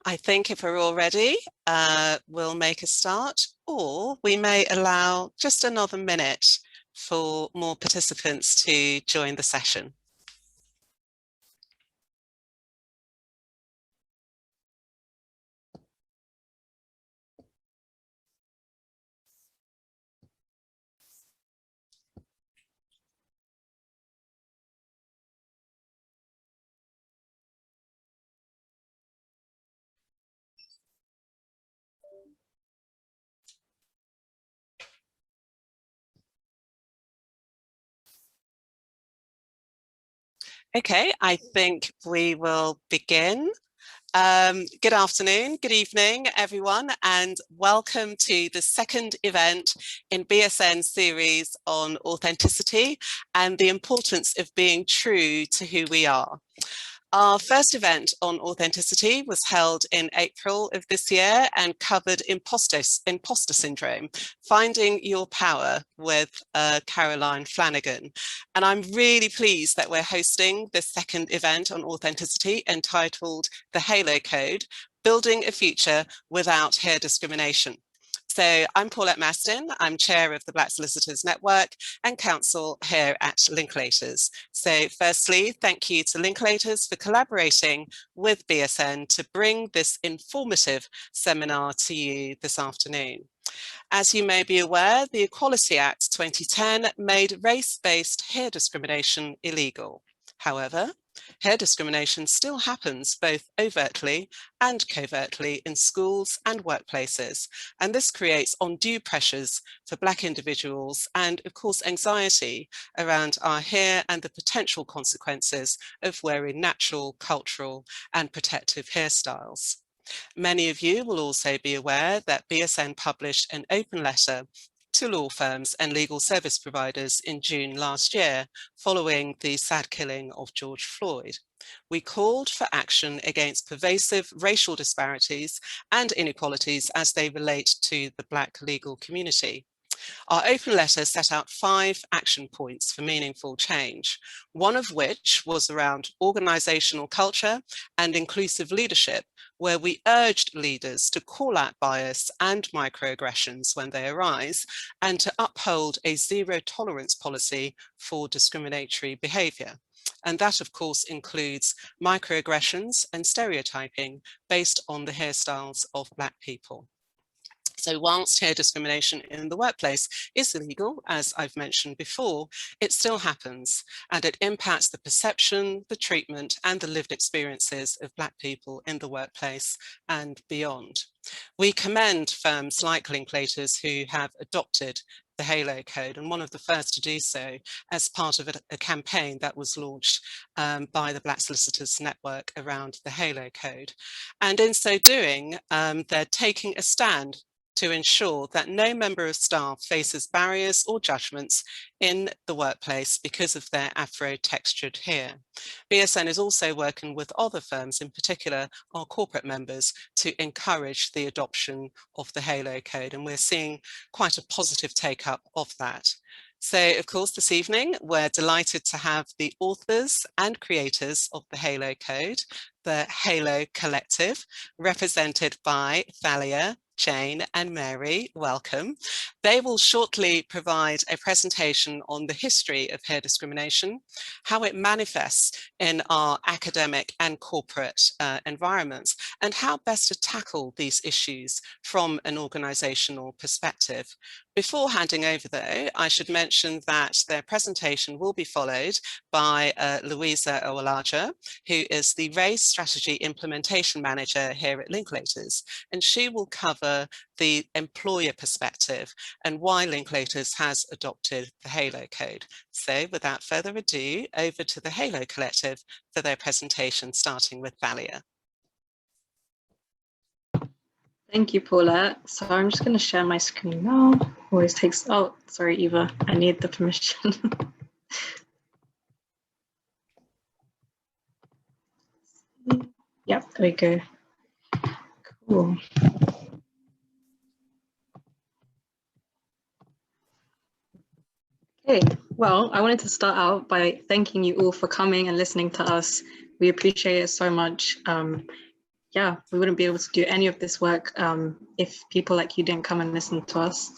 I think if we're all ready, we'll make a start, or we may allow just another minute for more participants to join the session. Okay, I think we will begin. Good afternoon, good evening, everyone, and welcome to the second event in BSN series on authenticity and the importance of being true to who we are. Our first event on authenticity was held in April of this year and covered imposter syndrome, finding your power with Caroline Flanagan. And I'm really pleased that we're hosting this second event on authenticity entitled The Halo Code, Building a Future Without Hair Discrimination. So I'm Paulette Mastin, I'm chair of the Black Solicitors Network and counsel here at Linklaters. So firstly, thank you to Linklaters for collaborating with BSN to bring this informative seminar to you this afternoon. As you may be aware, the Equality Act 2010 made race-based hair discrimination illegal. However, hair discrimination still happens both overtly and covertly in schools and workplaces, and this creates undue pressures for Black individuals and, of course, anxiety around our hair and the potential consequences of wearing natural, cultural, and protective hairstyles. Many of you will also be aware that BSN published an open letter to law firms and legal service providers in June last year, following the sad killing of George Floyd. We called for action against pervasive racial disparities and inequalities as they relate to the Black legal community. Our open letter set out 5 action points for meaningful change, one of which was around organisational culture and inclusive leadership, where we urged leaders to call out bias and microaggressions when they arise, and to uphold a zero tolerance policy for discriminatory behaviour. And that, of course, includes microaggressions and stereotyping based on the hairstyles of Black people. So whilst hair discrimination in the workplace is illegal, as I've mentioned before, it still happens, and it impacts the perception, the treatment, and the lived experiences of Black people in the workplace and beyond. We commend firms like Linklaters who have adopted the Halo Code, and one of the first to do so as part of a campaign that was launched by the Black Solicitors Network around the Halo Code. And in so doing, they're taking a stand to ensure that no member of staff faces barriers or judgments in the workplace because of their Afro-textured hair. BSN is also working with other firms, in particular our corporate members, to encourage the adoption of the Halo Code, and we're seeing quite a positive take-up of that. So, of course, this evening, we're delighted to have the authors and creators of the Halo Code, the Halo Collective, represented by Thalia, Jane and Mary. Welcome. They will shortly provide a presentation on the history of hair discrimination, how it manifests in our academic and corporate environments, and how best to tackle these issues from an organisational perspective. Before handing over, though, I should mention that their presentation will be followed by Louisa Owolaja, who is the Race Strategy Implementation Manager here at Linklaters, and she will cover the employer perspective and why Linklaters has adopted the Halo Code. So without further ado, over to the Halo Collective for their presentation, starting with Thalia. Thank you, Paula. So I'm just going to share my screen now. Always takes, oh, sorry, Eva, I need the permission. Yep, there we go. Cool. Okay, well, I wanted to start out by thanking you all for coming and listening to us. We appreciate it so much. yeah, we wouldn't be able to do any of this work if people like you didn't come and listen to us.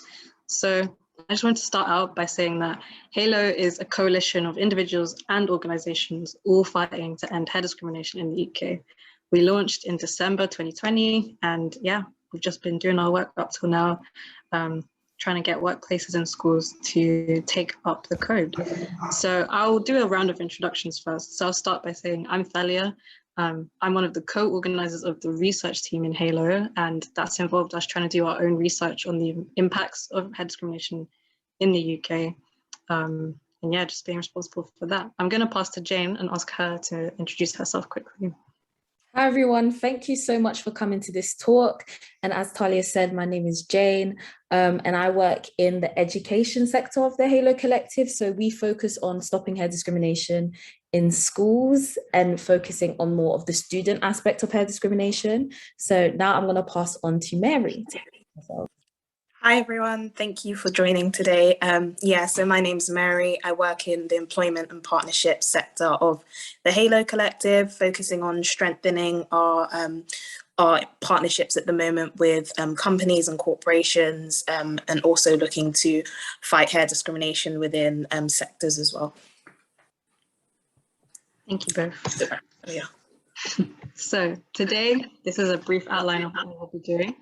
So I just want to start out by saying that HALO is a coalition of individuals and organizations all fighting to end hair discrimination in the UK. We launched in December 2020, and yeah, we've just been doing our work up till now, trying to get workplaces and schools to take up the code. So I'll do a round of introductions first. So I'll start by saying I'm Thalia. I'm one of the co-organizers of the research team in HALO, and that's involved us trying to do our own research on the impacts of hair discrimination in the UK. And yeah, just being responsible for that. I'm going to pass to Jane and ask her to introduce herself quickly. Hi everyone, thank you so much for coming to this talk. And as Talia said, my name is Jane, and I work in the education sector of the HALO Collective. So we focus on stopping hair discrimination in schools and focusing on more of the student aspect of hair discrimination. So now I'm going to pass on to Mary. Hi everyone, thank you for joining today. So my name's Mary. I work in the employment and partnership sector of the HALO Collective, focusing on strengthening our partnerships at the moment with companies and corporations, and also looking to fight hair discrimination within sectors as well. Thank you both. Yeah. So today, this is a brief outline of what we'll be doing.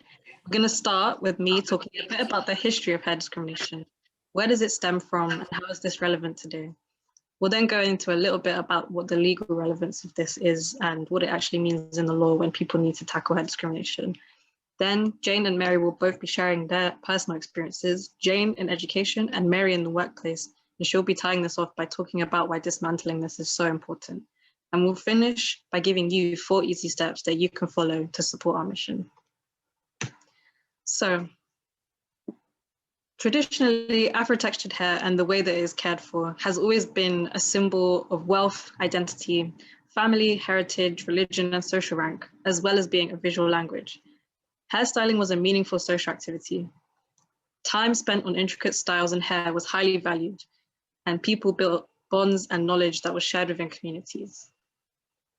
We're going to start with me talking a bit about the history of hair discrimination. Where does it stem from and how is this relevant today? We'll then go into a little bit about what the legal relevance of this is and what it actually means in the law when people need to tackle hair discrimination. Then Jane and Mary will both be sharing their personal experiences, Jane in education and Mary in the workplace, and she'll be tying this off by talking about why dismantling this is so important. And we'll finish by giving you 4 easy steps that you can follow to support our mission. So, traditionally, Afro-textured hair and the way that it is cared for has always been a symbol of wealth, identity, family, heritage, religion, and social rank, as well as being a visual language. Hairstyling was a meaningful social activity. Time spent on intricate styles and hair was highly valued, and people built bonds and knowledge that was shared within communities.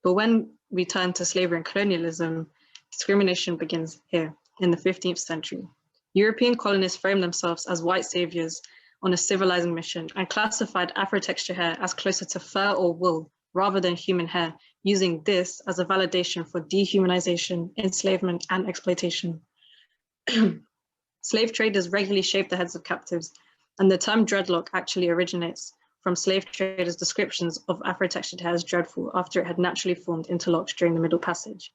But when we turn to slavery and colonialism, discrimination begins here in the 15th century. European colonists framed themselves as white saviors on a civilizing mission and classified Afro-texture hair as closer to fur or wool rather than human hair, using this as a validation for dehumanization, enslavement, and exploitation. Slave traders regularly shaved the heads of captives, and the term dreadlock actually originates from slave traders' descriptions of Afro-textured hair as dreadful after it had naturally formed into locks during the Middle Passage.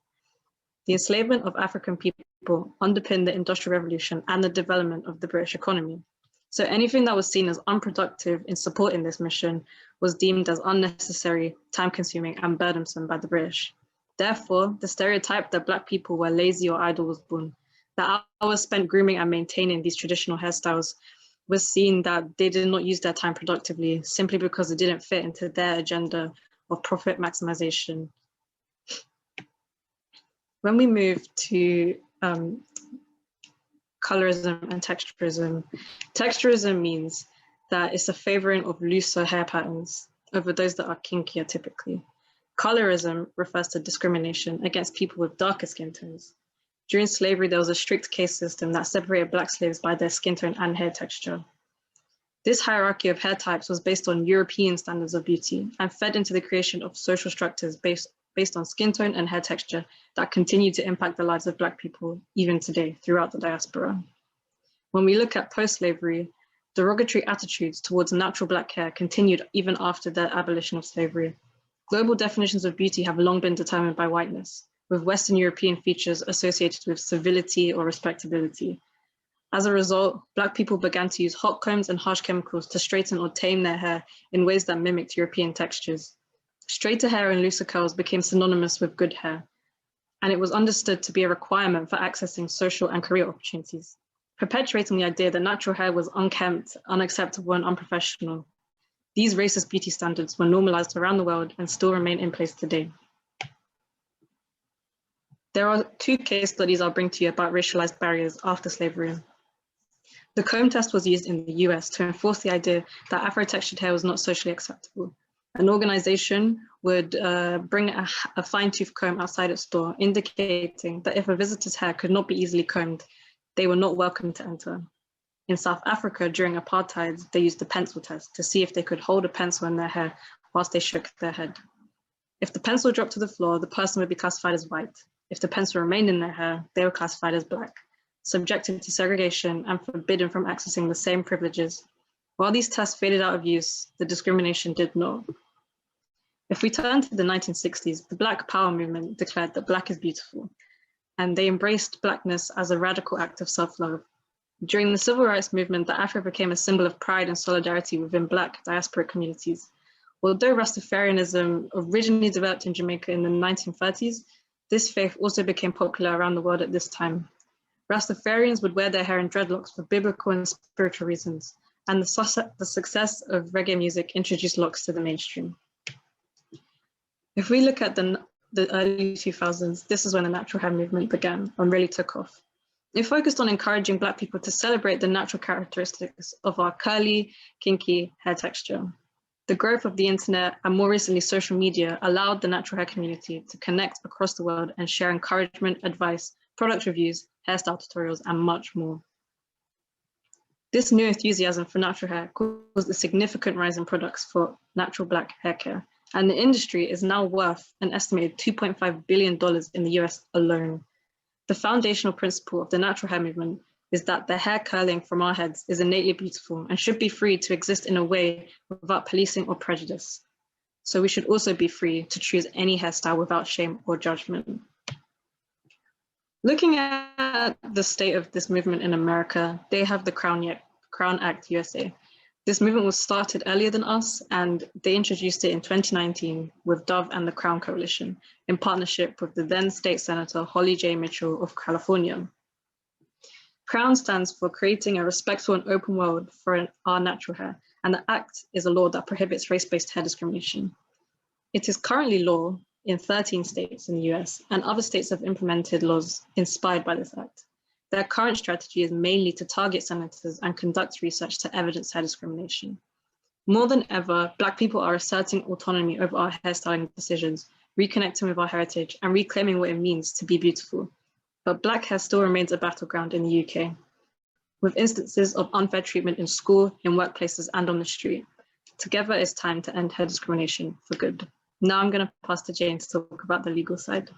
The enslavement of African people underpinned the Industrial Revolution and the development of the British economy. So anything that was seen as unproductive in supporting this mission was deemed as unnecessary, time-consuming, and burdensome by the British. Therefore, the stereotype that Black people were lazy or idle was born. The hours spent grooming and maintaining these traditional hairstyles was seen that they did not use their time productively simply because it didn't fit into their agenda of profit maximization. When we move to colorism and texturism means that it's a favoring of looser hair patterns over those that are kinkier typically. Colorism refers to discrimination against people with darker skin tones. During slavery, there was a strict caste system that separated Black slaves by their skin tone and hair texture. This hierarchy of hair types was based on European standards of beauty and fed into the creation of social structures based on skin tone and hair texture that continue to impact the lives of Black people even today throughout the diaspora. When we look at post-slavery, derogatory attitudes towards natural Black hair continued even after the abolition of slavery. Global definitions of beauty have long been determined by whiteness, with Western European features associated with civility or respectability. As a result, Black people began to use hot combs and harsh chemicals to straighten or tame their hair in ways that mimicked European textures. Straighter hair and looser curls became synonymous with good hair, and it was understood to be a requirement for accessing social and career opportunities, perpetuating the idea that natural hair was unkempt, unacceptable, and unprofessional. These racist beauty standards were normalized around the world and still remain in place today. There are 2 case studies I'll bring to you about racialized barriers after slavery. The comb test was used in the US to enforce the idea that Afro-textured hair was not socially acceptable. An organization would bring a fine-tooth comb outside its door, indicating that if a visitor's hair could not be easily combed, they were not welcome to enter. In South Africa, during apartheid, they used the pencil test to see if they could hold a pencil in their hair whilst they shook their head. If the pencil dropped to the floor, the person would be classified as white. If the pencil remained in their hair, they were classified as black, subjected to segregation and forbidden from accessing the same privileges. While these tests faded out of use, the discrimination did not. If we turn to the 1960s, the Black Power movement declared that Black is beautiful, and they embraced Blackness as a radical act of self-love. During the Civil Rights Movement, the Afro became a symbol of pride and solidarity within Black diasporic communities. Although Rastafarianism originally developed in Jamaica in the 1930s, this faith also became popular around the world at this time. Rastafarians would wear their hair in dreadlocks for biblical and spiritual reasons, and the success of reggae music introduced locks to the mainstream. If we look at the early 2000s, this is when the natural hair movement began and really took off. It focused on encouraging Black people to celebrate the natural characteristics of our curly, kinky hair texture. The growth of the internet and more recently social media allowed the natural hair community to connect across the world and share encouragement, advice, product reviews, hairstyle tutorials, and much more. This new enthusiasm for natural hair caused a significant rise in products for natural Black hair care, and the industry is now worth an estimated $2.5 billion in the US alone. The foundational principle of the natural hair movement is that the hair curling from our heads is innately beautiful and should be free to exist in a way without policing or prejudice. So we should also be free to choose any hairstyle without shame or judgment. Looking at the state of this movement in America, they have the Crown Act USA. This movement was started earlier than us, and they introduced it in 2019 with Dove and the Crown Coalition in partnership with the then State Senator Holly J. Mitchell of California. Crown stands for Creating a Respectful and Open World for Our Natural Hair, and the Act is a law that prohibits race-based hair discrimination. It is currently law in 13 states in the US, and other states have implemented laws inspired by this Act. Their current strategy is mainly to target senators and conduct research to evidence hair discrimination. More than ever, Black people are asserting autonomy over our hairstyling decisions, reconnecting with our heritage, and reclaiming what it means to be beautiful. But Black hair still remains a battleground in the UK, with instances of unfair treatment in school, in workplaces, and on the street. Together, it's time to end hair discrimination for good. Now I'm going to pass to Jane to talk about the legal side.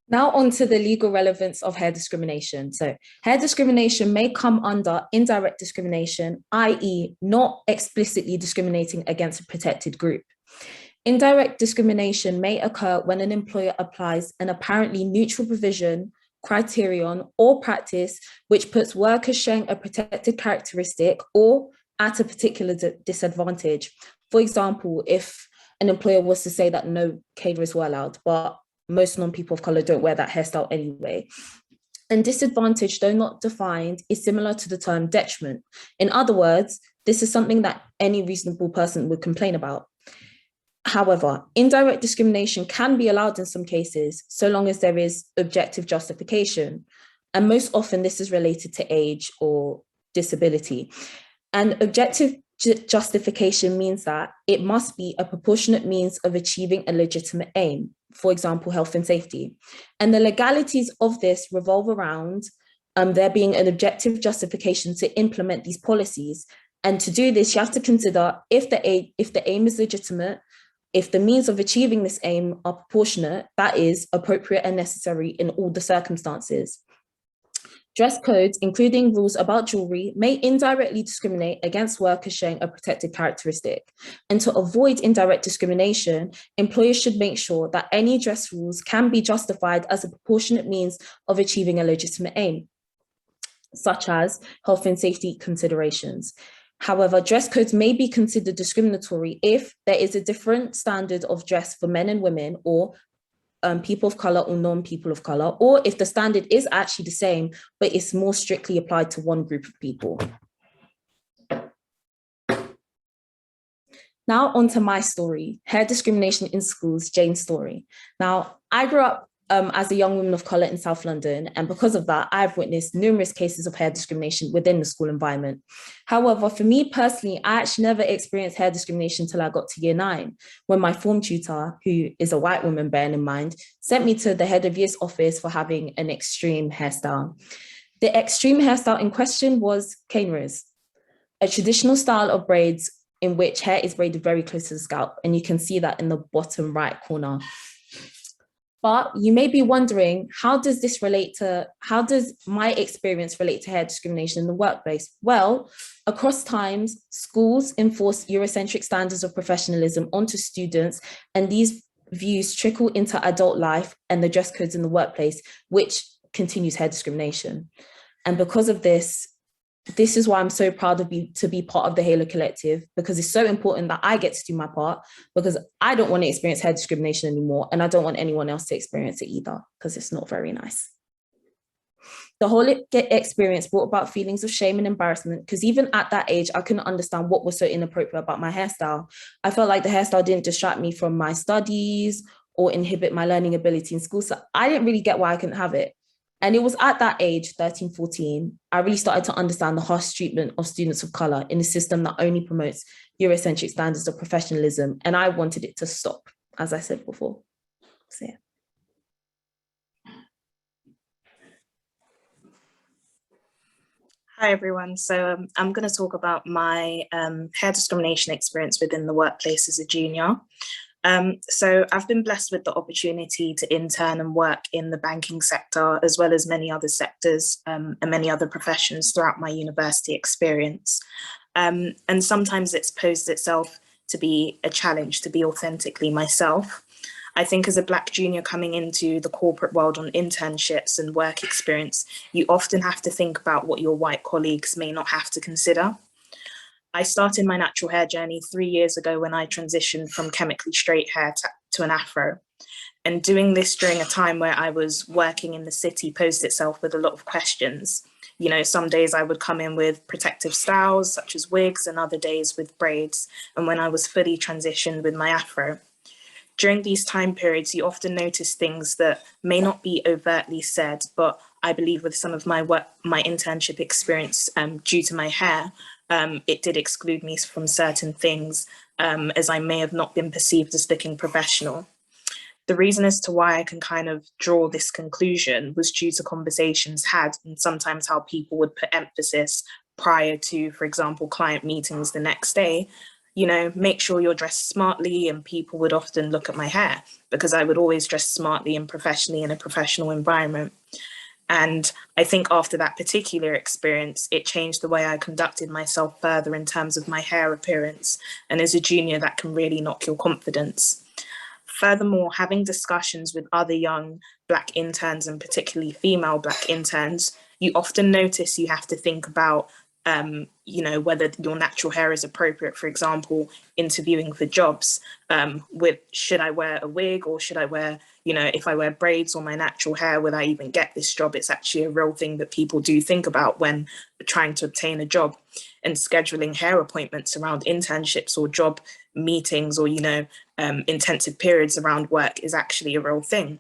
Now on to the legal relevance of hair discrimination. So hair discrimination may come under indirect discrimination, i.e. not explicitly discriminating against a protected group. Indirect discrimination may occur when an employer applies an apparently neutral provision, criterion, or practice which puts workers showing a protected characteristic or at a particular disadvantage. For example, if an employer was to say that no caterers were allowed, but most non-people of color don't wear that hairstyle anyway. And disadvantage, though not defined, is similar to the term detriment. In other words, this is something that any reasonable person would complain about. However, indirect discrimination can be allowed in some cases, so long as there is objective justification. And most often this is related to age or disability. And objective justification means that it must be a proportionate means of achieving a legitimate aim, for example, health and safety. And the legalities of this revolve around there being an objective justification to implement these policies. And to do this, you have to consider if the aim is legitimate, if the means of achieving this aim are proportionate, that is appropriate and necessary in all the circumstances. Dress codes, including rules about jewelry, may indirectly discriminate against workers showing a protected characteristic. And to avoid indirect discrimination, employers should make sure that any dress rules can be justified as a proportionate means of achieving a legitimate aim, such as health and safety considerations. However, dress codes may be considered discriminatory if there is a different standard of dress for men and women, or people of color or non-people of color, or if the standard is actually the same, but it's more strictly applied to one group of people. Now onto my story, hair discrimination in schools, Jane's story. Now, I grew up as a young woman of colour in South London. And because of that, I've witnessed numerous cases of hair discrimination within the school environment. However, for me personally, I actually never experienced hair discrimination until I got to year 9, when my form tutor, who is a white woman, bearing in mind, sent me to the head of year's office for having an extreme hairstyle. The extreme hairstyle in question was cane raise, a traditional style of braids in which hair is braided very close to the scalp. And you can see that in the bottom right corner. But you may be wondering, how does my experience relate to hair discrimination in the workplace? Well, across times, schools enforce Eurocentric standards of professionalism onto students, and these views trickle into adult life and the dress codes in the workplace, which continues hair discrimination. And because of this is why I'm so proud to be part of the Halo Collective, because it's so important that I get to do my part, because I don't want to experience hair discrimination anymore, and I don't want anyone else to experience it either, because it's not very nice. The whole experience brought about feelings of shame and embarrassment, because even at that age, I couldn't understand what was so inappropriate about my hairstyle. I felt like the hairstyle didn't distract me from my studies or inhibit my learning ability in school, so I didn't really get why I couldn't have it. And it was at that age, 13, 14, I really started to understand the harsh treatment of students of colour in a system that only promotes Eurocentric standards of professionalism. And I wanted it to stop, as I said before. So, yeah. Hi, everyone. So I'm going to talk about my hair discrimination experience within the workplace as a junior. So I've been blessed with the opportunity to intern and work in the banking sector, as well as many other sectors and many other professions throughout my university experience. And sometimes it's posed itself to be a challenge to be authentically myself. I think as a Black junior coming into the corporate world on internships and work experience, you often have to think about what your white colleagues may not have to consider. I started my natural hair journey 3 years ago when I transitioned from chemically straight hair to an afro. And doing this during a time where I was working in the city posed itself with a lot of questions. You know, some days I would come in with protective styles such as wigs, and other days with braids, and when I was fully transitioned with my afro. During these time periods, you often notice things that may not be overtly said, but I believe with some of my internship experience due to my hair, it did exclude me from certain things, as I may have not been perceived as looking professional. The reason as to why I can kind of draw this conclusion was due to conversations had, and sometimes how people would put emphasis prior to, for example, client meetings the next day. You know, make sure you're dressed smartly, and people would often look at my hair because I would always dress smartly and professionally in a professional environment. And I think after that particular experience, it changed the way I conducted myself further in terms of my hair appearance. And as a junior, that can really knock your confidence. Furthermore, having discussions with other young Black interns, and particularly female Black interns, you often notice you have to think about you know, whether your natural hair is appropriate. For example, interviewing for jobs, with should I wear a wig, or should I wear, you know, if I wear braids or my natural hair, will I even get this job? It's actually a real thing that people do think about when trying to obtain a job, and scheduling hair appointments around internships or job meetings, or, you know, intensive periods around work is actually a real thing.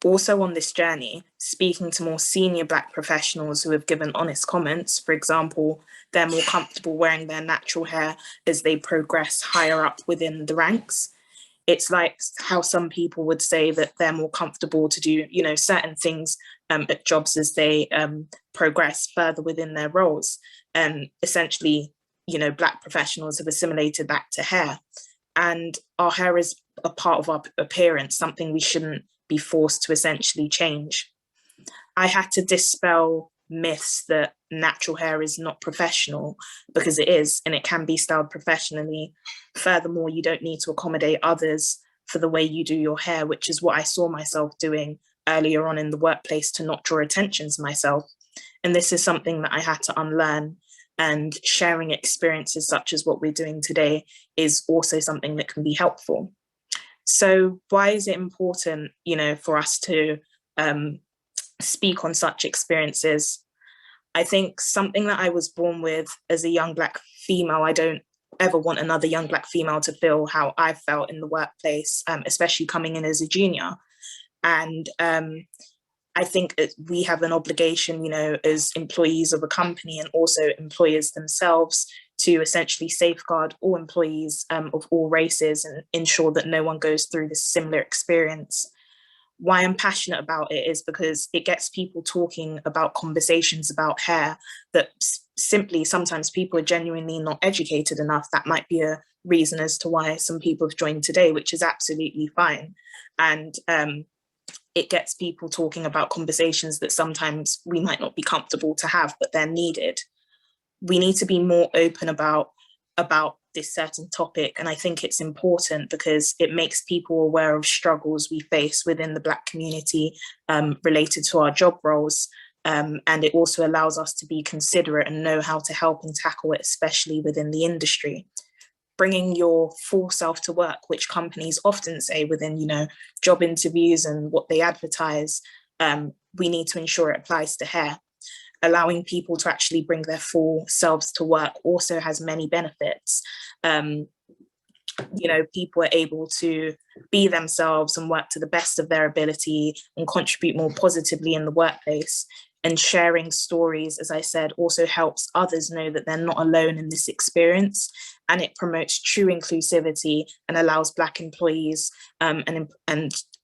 Also on this journey, speaking to more senior Black professionals who have given honest comments. For example, they're more comfortable wearing their natural hair as they progress higher up within the ranks. It's like how some people would say that they're more comfortable to do, you know, certain things at jobs as they progress further within their roles. And essentially, you know, Black professionals have assimilated that to hair. And our hair is a part of our appearance, something we shouldn't be forced to essentially change. I had to dispel myths that natural hair is not professional, because it is, and it can be styled professionally. Furthermore, you don't need to accommodate others for the way you do your hair, which is what I saw myself doing earlier on in the workplace to not draw attention to myself. And this is something that I had to unlearn, and sharing experiences such as what we're doing today is also something that can be helpful. So why is it important, you know, for us to speak on such experiences? I think something that I was born with as a young Black female, I don't ever want another young Black female to feel how I felt in the workplace, especially coming in as a junior. And I think we have an obligation, you know, as employees of a company and also employers themselves, to essentially safeguard all employees of all races and ensure that no one goes through this similar experience. Why I'm passionate about it is because it gets people talking about conversations about hair that simply sometimes people are genuinely not educated enough. That might be a reason as to why some people have joined today, which is absolutely fine. And it gets people talking about conversations that sometimes we might not be comfortable to have, but they're needed. We need to be more open about this certain topic. And I think it's important because it makes people aware of struggles we face within the Black community related to our job roles. And it also allows us to be considerate and know how to help and tackle it, especially within the industry. Bringing your full self to work, which companies often say within, you know, job interviews and what they advertise, we need to ensure it applies to hair. Allowing people to actually bring their full selves to work also has many benefits. You know, people are able to be themselves and work to the best of their ability and contribute more positively in the workplace. And sharing stories, as I said, also helps others know that they're not alone in this experience. And it promotes true inclusivity and allows Black employees and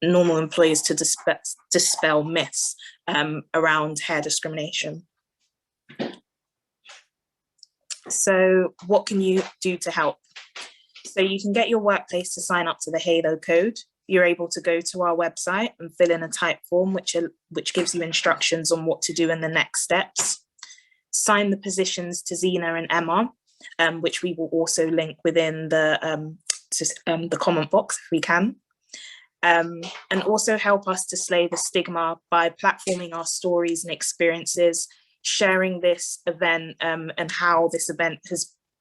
normal employees to dispel myths around hair discrimination. So what can you do to help? So you can get your workplace to sign up to the HALO code. You're able to go to our website and fill in a type form, which gives you instructions on what to do in the next steps. Sign the positions to Zena and Emma, which we will also link within the comment box if we can. And also help us to slay the stigma by platforming our stories and experiences, sharing this event and how this event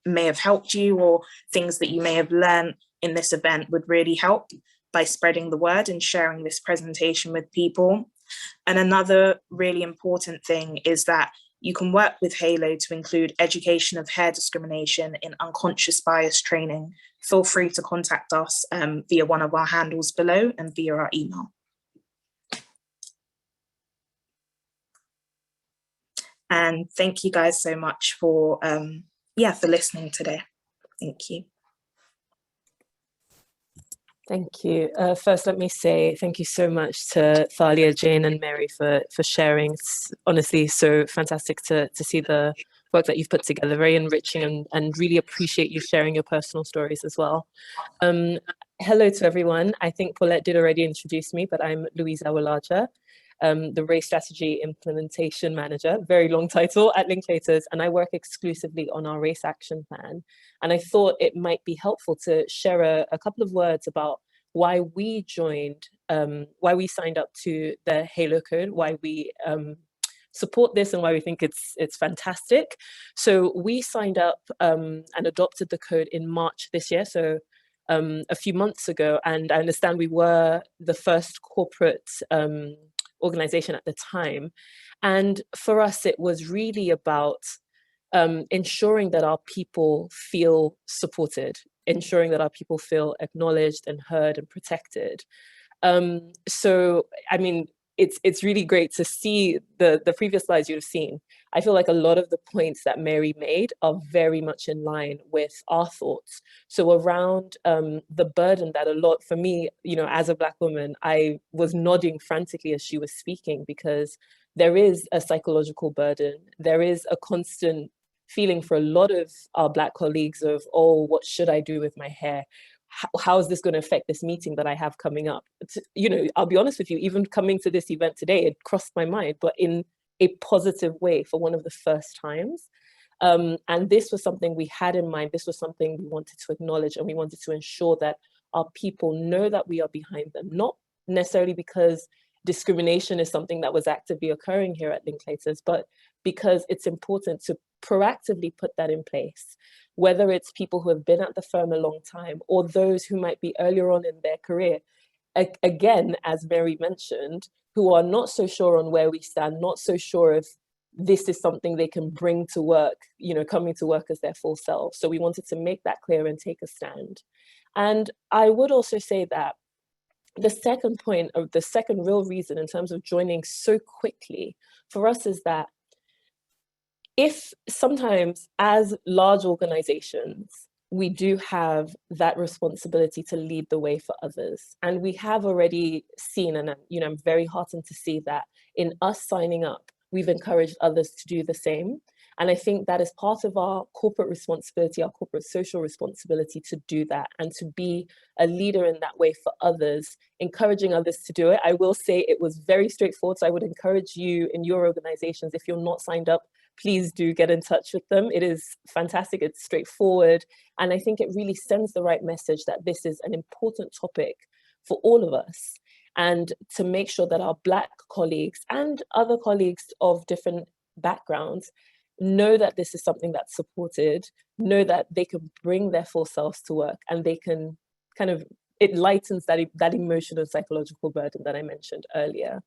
may have helped you, or things that you may have learned in this event would really help by spreading the word and sharing this presentation with people. And another really important thing is that you can work with HALO to include education of hair discrimination in unconscious bias training. Feel free to contact us via one of our handles below and via our email. And thank you guys so much for listening today. Thank you. Thank you. First, let me say thank you so much to Thalia, Jane, and Mary for sharing. It's honestly so fantastic to see the work that you've put together, very enriching, and really appreciate you sharing your personal stories as well. Hello to everyone. I think Paulette did already introduce me, but I'm Louisa Awolaja, the Race Strategy Implementation Manager, very long title at Linklaters, and I work exclusively on our Race Action Plan. And I thought it might be helpful to share a couple of words about why we joined, why we signed up to the HALO code, why we support this and why we think it's fantastic. So we signed up and adopted the code in March this year, so a few months ago, and I understand we were the first corporate organization at the time. And for us, it was really about ensuring that our people feel supported, ensuring that our people feel acknowledged and heard and protected. So, I mean, it's really great to see the previous slides you've seen. I feel like a lot of the points that Mary made are very much in line with our thoughts. So around the burden that a lot, for me, you know, as a Black woman, I was nodding frantically as she was speaking, because there is a psychological burden. There is a constant feeling for a lot of our Black colleagues of, oh, what should I do with my hair? How is this going to affect this meeting that I have coming up? You know, I'll be honest with you, even coming to this event today, it crossed my mind, but in a positive way for one of the first times. And this was something we had in mind. This was something we wanted to acknowledge, and we wanted to ensure that our people know that we are behind them, not necessarily because discrimination is something that was actively occurring here at Linklaters, but because it's important to proactively put that in place, whether it's people who have been at the firm a long time or those who might be earlier on in their career. Again, as Mary mentioned, who are not so sure on where we stand, not so sure if this is something they can bring to work, you know, coming to work as their full self. So we wanted to make that clear and take a stand. And I would also say that the second point, of the second real reason in terms of joining so quickly for us, is that if sometimes as large organizations, we do have that responsibility to lead the way for others. And we have already seen, and I'm very heartened to see that in us signing up, we've encouraged others to do the same. And I think that is part of our corporate responsibility, our corporate social responsibility, to do that and to be a leader in that way for others, encouraging others to do it. I will say it was very straightforward. So I would encourage you in your organizations, if you're not signed up, please do get in touch with them. It is fantastic, it's straightforward. And I think it really sends the right message that this is an important topic for all of us. And to make sure that our Black colleagues and other colleagues of different backgrounds know that this is something that's supported, know that they can bring their full selves to work, and they can it lightens that emotional and psychological burden that I mentioned earlier.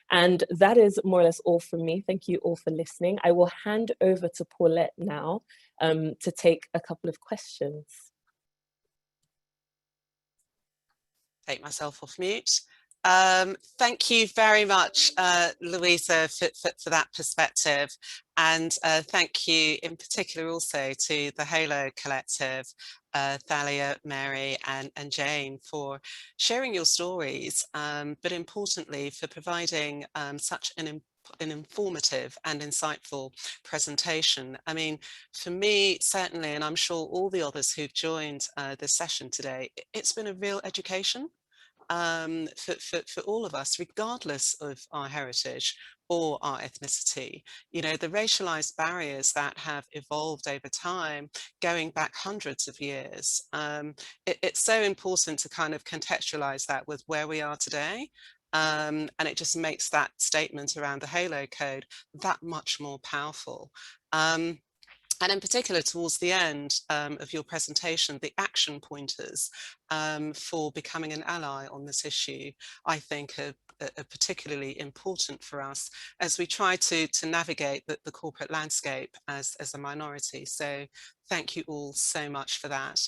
And that is more or less all from me. Thank you all for listening. I will hand over to Paulette now to take a couple of questions. Take myself off mute. Thank you very much, Louisa, for that perspective. And thank you in particular also to the Halo Collective, Thalia, Mary and Jane, for sharing your stories, but importantly for providing such an informative and insightful presentation. I mean, for me, certainly, and I'm sure all the others who've joined this session today, it's been a real education for all of us, regardless of our heritage or our ethnicity. You know, the racialized barriers that have evolved over time, going back hundreds of years, it's so important to kind of contextualize that with where we are today. And it just makes that statement around the Halo Code that much more powerful. And in particular, towards the end of your presentation, the action pointers for becoming an ally on this issue, I think are particularly important for us as we try to navigate the corporate landscape as a minority. So thank you all so much for that.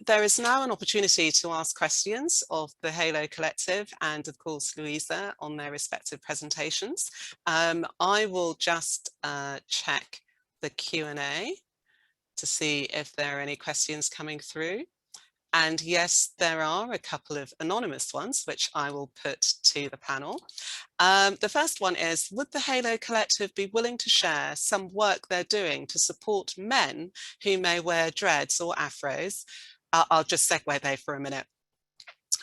There is now an opportunity to ask questions of the Halo Collective and of course Louisa on their respective presentations. I will just check the Q&A to see if there are any questions coming through. And yes, there are a couple of anonymous ones, which I will put to the panel. The first one is, would the Halo Collective be willing to share some work they're doing to support men who may wear dreads or afros? I'll just segue there for a minute.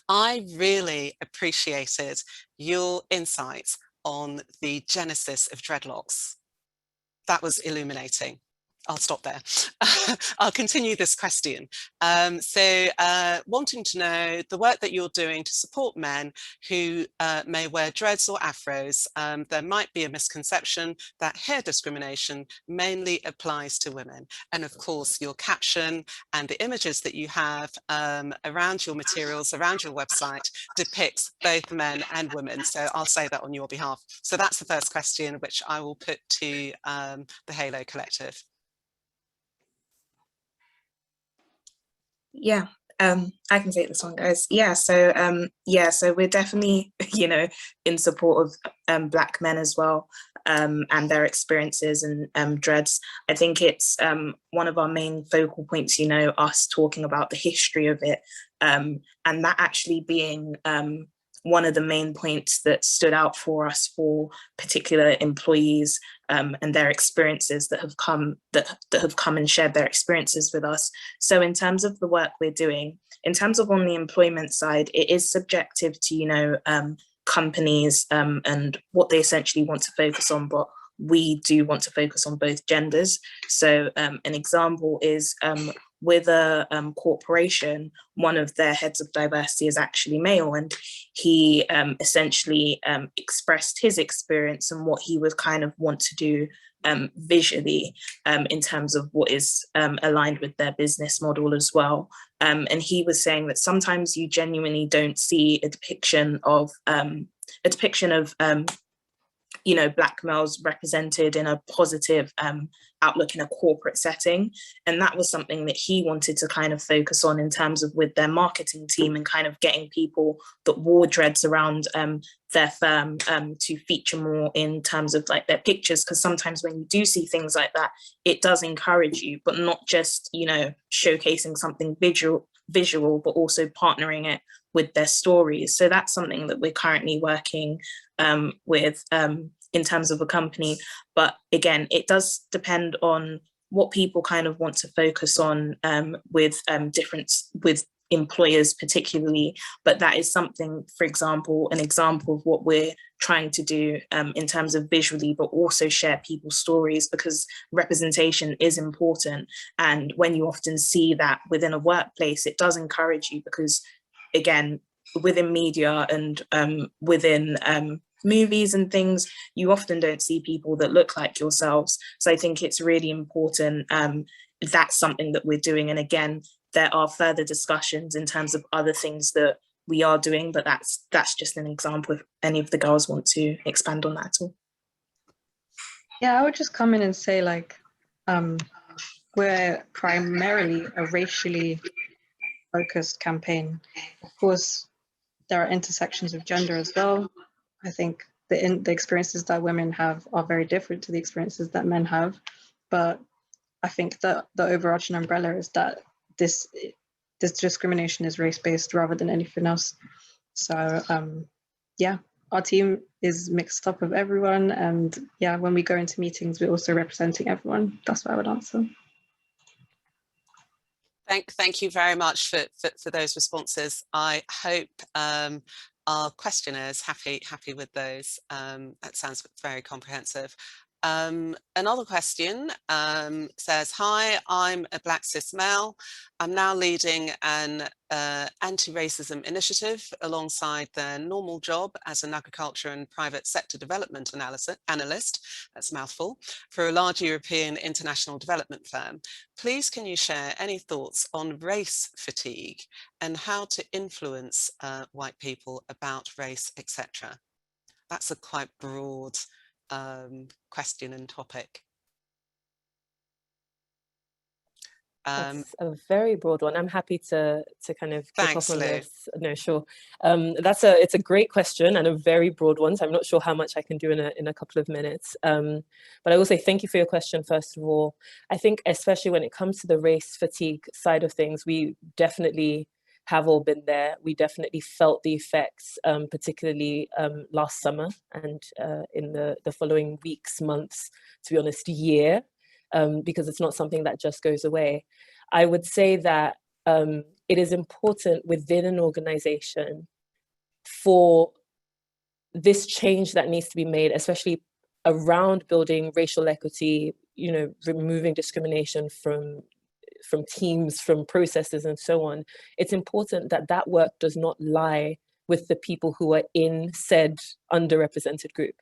I really appreciated your insights on the genesis of dreadlocks. That was illuminating. I'll stop there. I'll continue this question. Wanting to know the work that you're doing to support men who may wear dreads or afros, there might be a misconception that hair discrimination mainly applies to women. And of course, your caption and the images that you have around your materials, around your website, depicts both men and women. So I'll say that on your behalf. So that's the first question, which I will put to the Halo Collective. Yeah, I can take this one, guys. Yeah, so we're definitely, in support of Black men as well, and their experiences and dreads. I think it's one of our main focal points, us talking about the history of it, and that actually being one of the main points that stood out for us for particular employees and their experiences that have come and shared their experiences with us. So in terms of the work we're doing, in terms of on the employment side, it is subjective to, companies and what they essentially want to focus on, but we do want to focus on both genders. So an example is with a corporation, one of their heads of diversity is actually male, and he essentially expressed his experience and what he would kind of want to do visually in terms of what is aligned with their business model as well. And he was saying that sometimes you genuinely don't see a depiction of you know, Black males represented in a positive outlook in a corporate setting. And that was something that he wanted to kind of focus on in terms of with their marketing team, and kind of getting people that wore dreads around their firm to feature more in terms of like their pictures. Because sometimes when you do see things like that, it does encourage you, but not just, you know, showcasing something visual, but also partnering it with their stories. So that's something that we're currently working with in terms of a company. But again, it does depend on what people kind of want to focus on with employers particularly. But that is something, for example, an example of what we're trying to do in terms of visually, but also share people's stories, because representation is important. And when you often see that within a workplace, it does encourage you, because again, within media and within movies and things, you often don't see people that look like yourselves. So I think it's really important. That's something that we're doing. And again, there are further discussions in terms of other things that we are doing, but that's just an example if any of the girls want to expand on that at all. Yeah, I would just come in and say, like, we're primarily a racially focused campaign. Of course, there are intersections of gender as well. I think the experiences that women have are very different to the experiences that men have. But I think that the overarching umbrella is that this discrimination is race-based rather than anything else. So yeah, our team is mixed up of everyone. And yeah, when we go into meetings, we're also representing everyone. That's what I would answer. Thank you very much for those responses. I hope our questioners happy with those. That sounds very comprehensive. Another question says, hi, I'm a Black cis male. I'm now leading an anti-racism initiative alongside their normal job as an agriculture and private sector development analyst, that's a mouthful, for a large European international development firm. Please, can you share any thoughts on race fatigue and how to influence white people about race, etc.? That's a quite broad question and topic. That's a very broad one. I'm happy to kind of kick off on this. No, sure. It's a great question and a very broad one. So I'm not sure how much I can do in a couple of minutes. But I will say thank you for your question, first of all. I think especially when it comes to the race fatigue side of things, we definitely have all been there. We definitely felt the effects, particularly last summer and in the following weeks, months, to be honest, year, because it's not something that just goes away. I would say that it is important within an organization for this change that needs to be made, especially around building racial equity, you know, removing discrimination from teams, from processes and so on. It's important that that work does not lie with the people who are in said underrepresented group.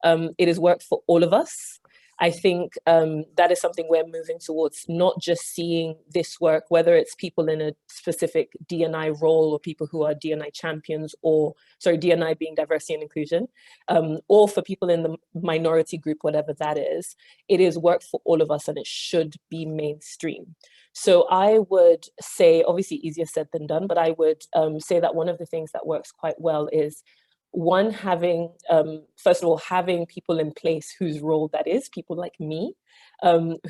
It is work for all of us. I think that is something we're moving towards, not just seeing this work, whether it's people in a specific D&I role or people who are D&I champions, or D&I being diversity and inclusion, or for people in the minority group, whatever that is. It is work for all of us and it should be mainstream. So I would say, obviously easier said than done, but I would say that one of the things that works quite well is one, having, first of all, having people in place whose role that is, people like me,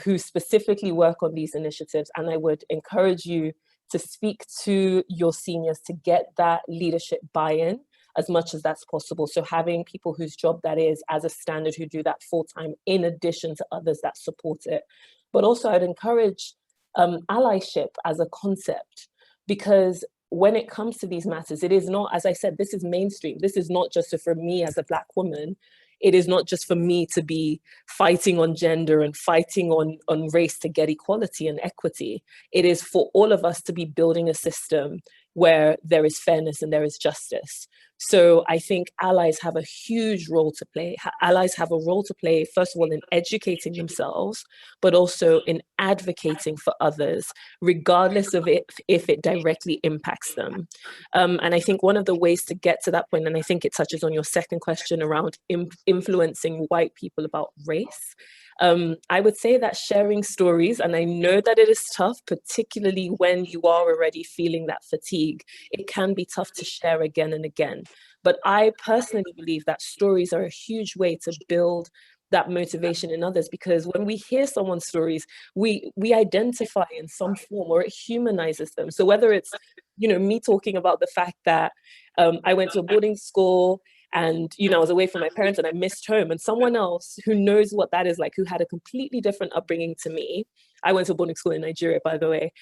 who specifically work on these initiatives. And I would encourage you to speak to your seniors to get that leadership buy-in as much as that's possible. So having people whose job that is as a standard who do that full-time in addition to others that support it. But also I'd encourage allyship as a concept, because when it comes to these matters, it is not, as I said, this is mainstream. This is not just for me as a Black woman. It is not just for me to be fighting on gender and fighting on race to get equality and equity. It is for all of us to be building a system where there is fairness and there is justice. So I think allies have a huge role to play. Allies have a role to play, first of all, in educating themselves, but also in advocating for others, regardless of if it directly impacts them. And I think one of the ways to get to that point, and I think it touches on your second question around influencing white people about race, I would say that sharing stories, and I know that it is tough, particularly when you are already feeling that fatigue, it can be tough to share again and again. But I personally believe that stories are a huge way to build that motivation in others, because when we hear someone's stories, we identify in some form, or it humanizes them. So whether it's, me talking about the fact that I went to a boarding school and, I was away from my parents and I missed home, and someone else who knows what that is like, who had a completely different upbringing to me. I went to a boarding school in Nigeria, by the way.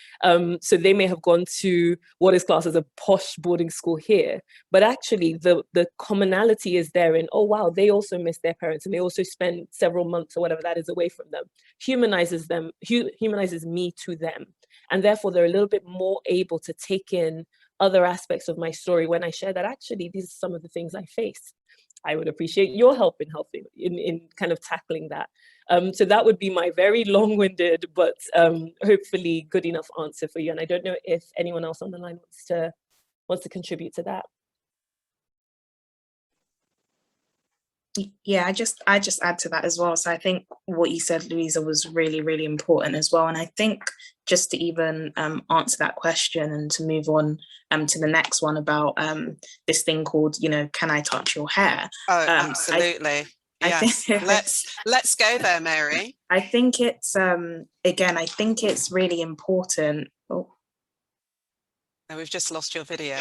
So they may have gone to what is classed as a posh boarding school here. But actually the commonality is there in, oh, wow, they also miss their parents and they also spend several months or whatever that is away from them. Humanizes me to them. And therefore they're a little bit more able to take in other aspects of my story when I share that actually these are some of the things I face. I would appreciate your help in helping in kind of tackling that. So that would be my very long-winded, but hopefully good enough answer for you. And I don't know if anyone else on the line wants to contribute to that. Yeah, I just add to that as well. So I think what you said, Louisa, was really, really important as well. And I think just to even answer that question and to move on to the next one about this thing called, can I touch your hair? Oh, absolutely. Yes, let's go there, Mary. I think it's again, I think it's really important. Oh, no, we've just lost your video.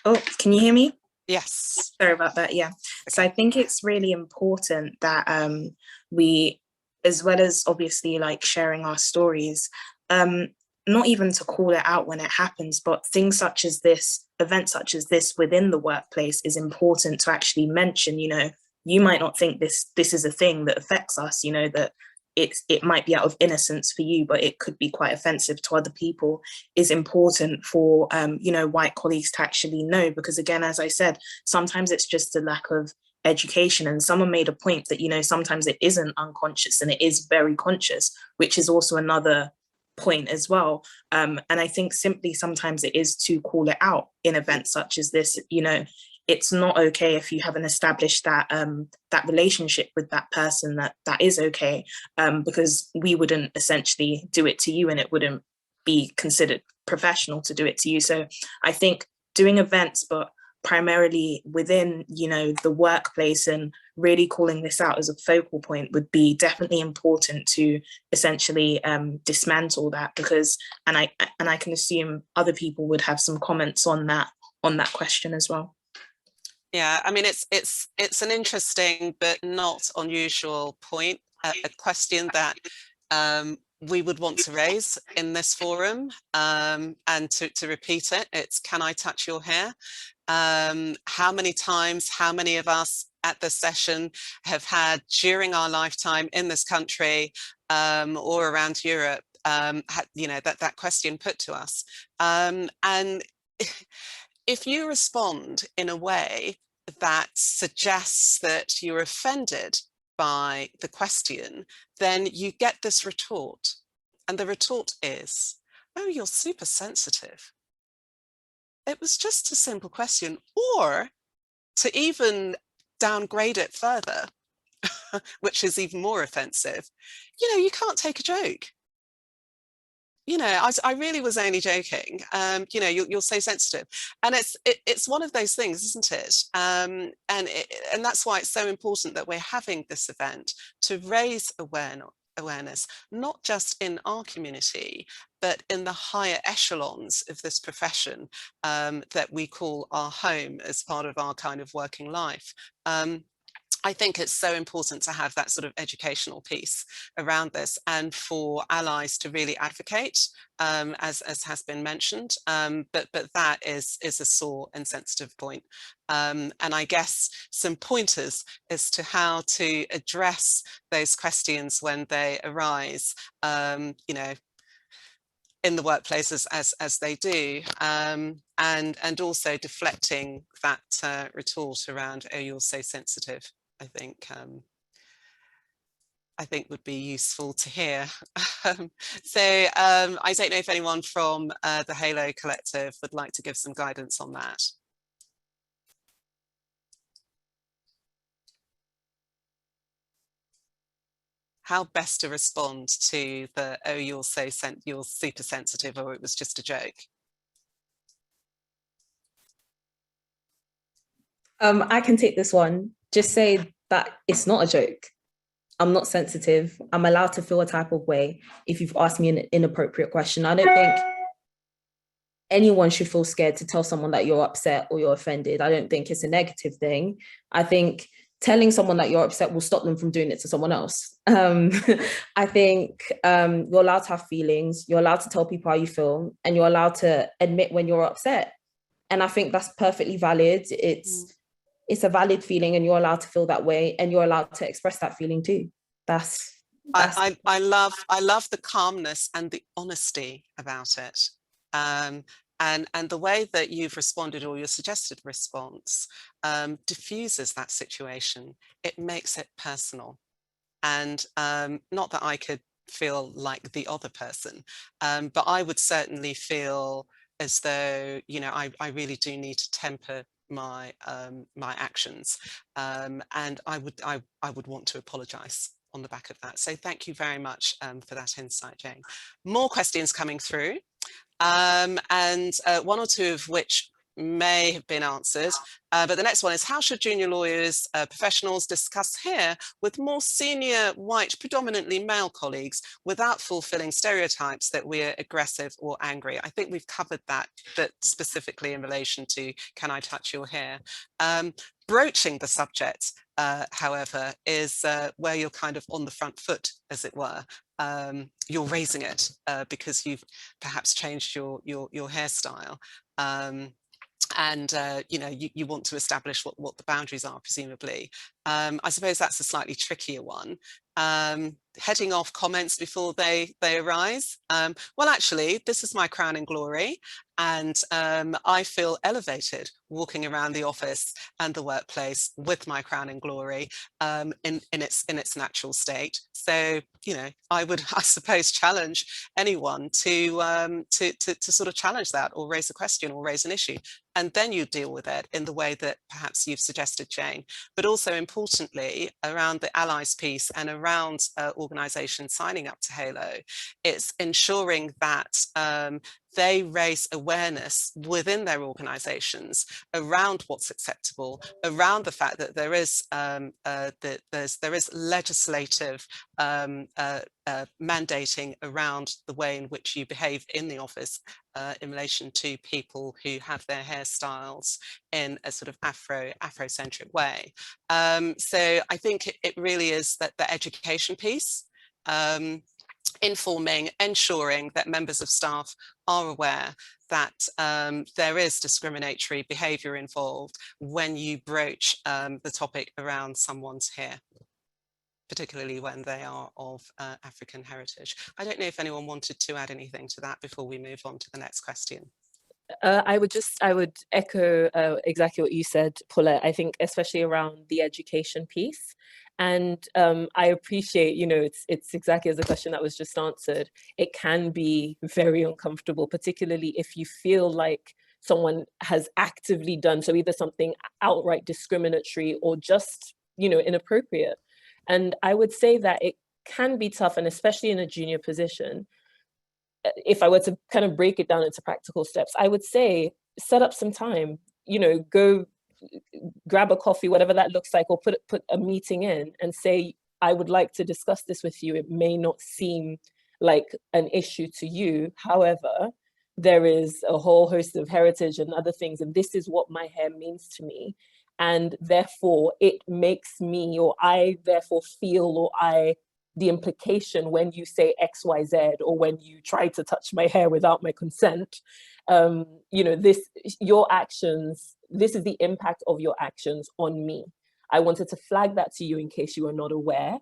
Oh, can you hear me? Yes. Sorry about that. Yeah. Okay. So I think it's really important that we, as well as obviously like sharing our stories, not even to call it out when it happens, but things such as this, events such as this within the workplace is important to actually mention. You might not think this is a thing that affects us, that it might be out of innocence for you, but it could be quite offensive to other people, is important for white colleagues to actually know. Because again, as I said, sometimes it's just a lack of education. And someone made a point that sometimes it isn't unconscious and it is very conscious, which is also another point as well. And I think simply sometimes it is to call it out in events such as this. It's not okay if you haven't established that that relationship with that person, that is okay, because we wouldn't essentially do it to you and it wouldn't be considered professional to do it to you. So I think doing events, but primarily within the workplace, and really calling this out as a focal point would be definitely important to essentially dismantle that, because and I can assume other people would have some comments on that question as well. Yeah, I mean, it's an interesting but not unusual point, a question that we would want to raise in this forum, and to repeat it. It's, can I touch your hair? How many times, how many of us at the session have had during our lifetime in this country or around Europe, had, that question put to us? And if you respond in a way that suggests that you're offended by the question, then you get this retort. And the retort is, oh, you're super sensitive. It was just a simple question. Or to even downgrade it further, which is even more offensive, you can't take a joke. I really was only joking. You're so sensitive, and it's one of those things, isn't it? And that's why it's so important that we're having this event to raise awareness, not just in our community, but in the higher echelons of this profession that we call our home as part of our kind of working life. I think it's so important to have that sort of educational piece around this, and for allies to really advocate, as has been mentioned. But that is a sore and sensitive point. And I guess some pointers as to how to address those questions when they arise. in the workplace as they do, and also deflecting that retort around, oh, you're so sensitive, I think would be useful to hear. So I don't know if anyone from the Halo Collective would like to give some guidance on that. How best to respond to the, oh, you're super sensitive, or it was just a joke? I can take this one. Just say that it's not a joke. I'm not sensitive. I'm allowed to feel a type of way if you've asked me an inappropriate question. I don't think anyone should feel scared to tell someone that you're upset or you're offended. I don't think it's a negative thing. I think telling someone that you're upset will stop them from doing it to someone else. I think you're allowed to have feelings. You're allowed to tell people how you feel, and you're allowed to admit when you're upset. And I think that's perfectly valid. It's a valid feeling, and you're allowed to feel that way, and you're allowed to express that feeling too. I love the calmness and the honesty about it. And the way that you've responded, or your suggested response, diffuses that situation. It makes it personal. And not that I could feel like the other person, but I would certainly feel as though, you know, I really do need to temper my my actions, and I would want to apologize on the back of that. So thank you very much for that insight, Jane. More questions coming through, and one or two of which may have been answered, but the next one is, how should junior lawyers, professionals discuss here with more senior white, predominantly male colleagues without fulfilling stereotypes that we're aggressive or angry? I think we've covered that specifically in relation to, can I touch your hair? Broaching the subject, however, is where you're kind of on the front foot, as it were. You're raising it because you've perhaps changed your hairstyle. And you know, you want to establish what the boundaries are, presumably. I suppose that's a slightly trickier one. Heading off comments before they arise. Well, actually, this is my crown and glory, and I feel elevated walking around the office and the workplace with my crown and glory in its natural state. So, you know, I would, I suppose, challenge anyone to sort of challenge that, or raise a question, or raise an issue, and then you deal with it in the way that perhaps you've suggested, Jane. But also importantly, around the allies piece and around organisations signing up to Halo, it's ensuring that they raise awareness within their organisations around what's acceptable, around the fact that there is there is legislative mandating around the way in which you behave in the office in relation to people who have their hairstyles in a sort of Afrocentric way. So I think it really is that the education piece, informing, ensuring that members of staff are aware that there is discriminatory behaviour involved when you broach the topic around someone's hair, particularly when they are of African heritage. I don't know if anyone wanted to add anything to that before we move on to the next question. I would echo exactly what you said, Paulette. I think especially around the education piece. And I appreciate, you know, it's exactly as the question that was just answered. It can be very uncomfortable, particularly if you feel like someone has actively done so, either something outright discriminatory or just, you know, inappropriate. And I would say that it can be tough, and especially in a junior position. If I were to kind of break it down into practical steps, I would say set up some time, you know, go grab a coffee, whatever that looks like, or put a meeting in and say, I would like to discuss this with you. It may not seem like an issue to you. However, there is a whole host of heritage and other things, and this is what my hair means to me. And therefore it makes me, or I therefore feel, or the implication when you say X, Y, Z, or when you try to touch my hair without my consent, you know, your actions, this is the impact of your actions on me. I wanted to flag that to you in case you are not aware.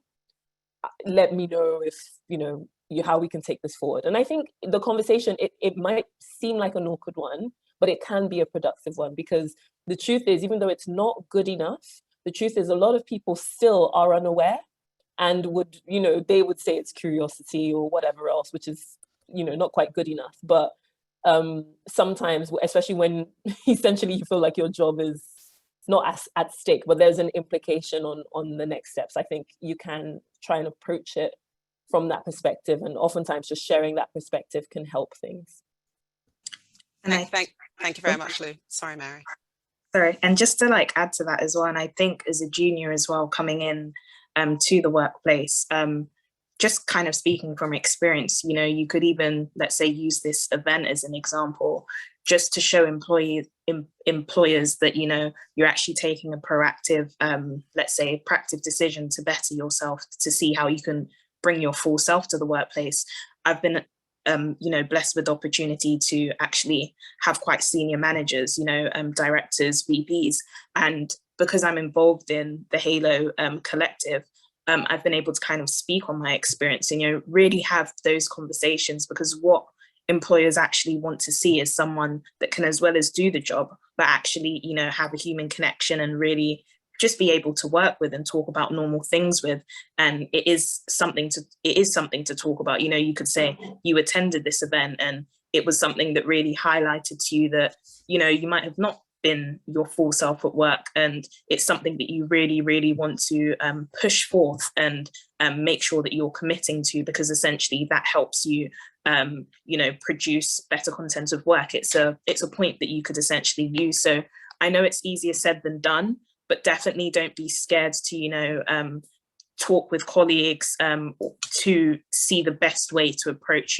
Let me know if, you know, how we can take this forward. And I think the conversation, it might seem like an awkward one, but it can be a productive one, because the truth is, even though it's not good enough, the truth is a lot of people still are unaware and would, they would say it's curiosity or whatever else, which is, not quite good enough. But sometimes, especially when essentially you feel like your job is not at stake, but there's an implication on the next steps, I think you can try and approach it from that perspective, and oftentimes just sharing that perspective can help things. And thank you very much, Lou. Sorry, Mary. Sorry, and just to add to that as well, and I think as a junior as well, coming in to the workplace, just kind of speaking from experience, you could even, let's say, use this event as an example, just to show employers that, you're actually taking a proactive, let's say, proactive decision to better yourself, to see how you can bring your full self to the workplace. I've been blessed with the opportunity to actually have quite senior managers, directors, VPs. And because I'm involved in the Halo collective, I've been able to kind of speak on my experience and, really have those conversations, because what employers actually want to see is someone that can, as well as do the job, but actually, have a human connection and really just be able to work with and talk about normal things with. And it is something to talk about. You could say you attended this event and it was something that really highlighted to you that, you might have not been your full self at work, and it's something that you really, really want to push forth and make sure that you're committing to, because essentially that helps you produce better content of work. It's a point that you could essentially use. So I know it's easier said than done, but definitely don't be scared to, talk with colleagues to see the best way to approach,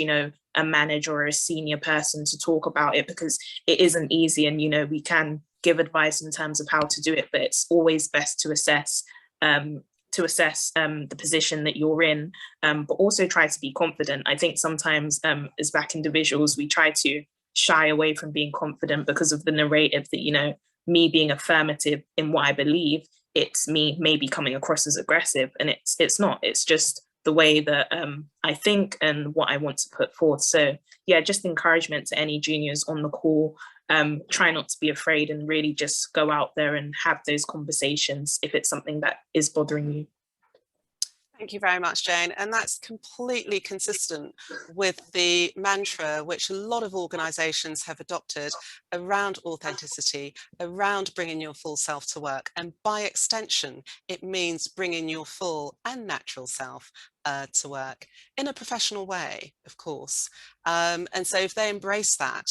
a manager or a senior person to talk about it, because it isn't easy. And, we can give advice in terms of how to do it, but it's always best to assess the position that you're in, but also try to be confident. I think sometimes as Black individuals, we try to shy away from being confident because of the narrative that, me being affirmative in what I believe, it's me maybe coming across as aggressive, and it's not. It's just the way that I think and what I want to put forth. So yeah, just encouragement to any juniors on the call. Try not to be afraid and really just go out there and have those conversations if it's something that is bothering you. Thank you very much, Jane. And that's completely consistent with the mantra which a lot of organisations have adopted around authenticity, around bringing your full self to work. And by extension, it means bringing your full and natural self to work in a professional way, of course. And so if they embrace that,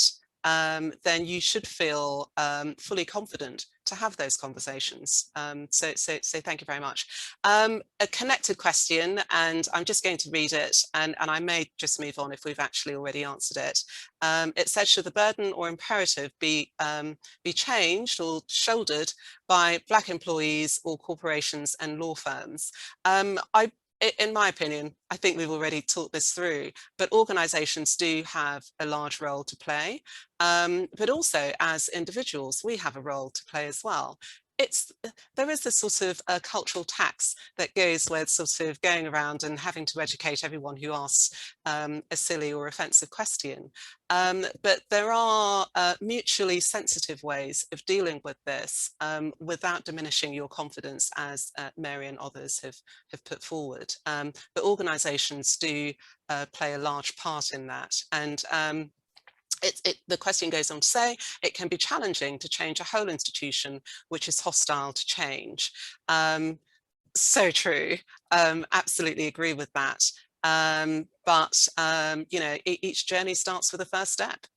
then you should feel fully confident to have those conversations. So thank you very much. A connected question, and I'm just going to read it, and I may just move on if we've actually already answered it. It said, should the burden or imperative be changed or shouldered by Black employees or corporations and law firms? In my opinion, I think we've already talked this through, but organisations do have a large role to play, but also as individuals, we have a role to play as well. There is this sort of cultural tax that goes with sort of going around and having to educate everyone who asks a silly or offensive question. But there are mutually sensitive ways of dealing with this without diminishing your confidence, as Mary and others have put forward. But organisations do play a large part in that. And the question goes on to say, it can be challenging to change a whole institution which is hostile to change. So true, absolutely agree with that. But each journey starts with a first step.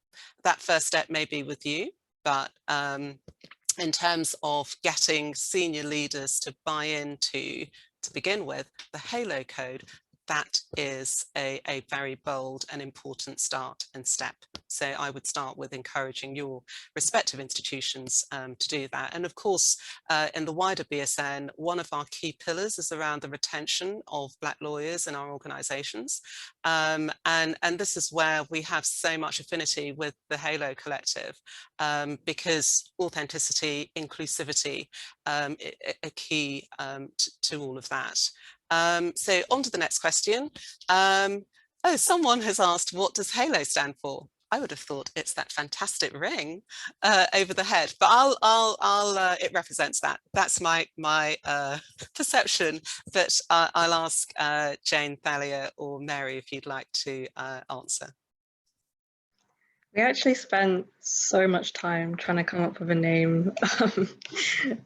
That first step may be with you, but in terms of getting senior leaders to buy into, to begin with, the Halo Code, that is a very bold and important start and step. So I would start with encouraging your respective institutions to do that. And of course, in the wider BSN, one of our key pillars is around the retention of Black lawyers in our organisations. And this is where we have so much affinity with the Halo Collective, because authenticity, inclusivity are key to all of that. So on to the next question. Oh, someone has asked, what does HALO stand for? I would have thought it's that fantastic ring over the head, but it represents that. That's my perception. But I'll ask Jane, Thalia, or Mary if you'd like to answer. We actually spent so much time trying to come up with a name.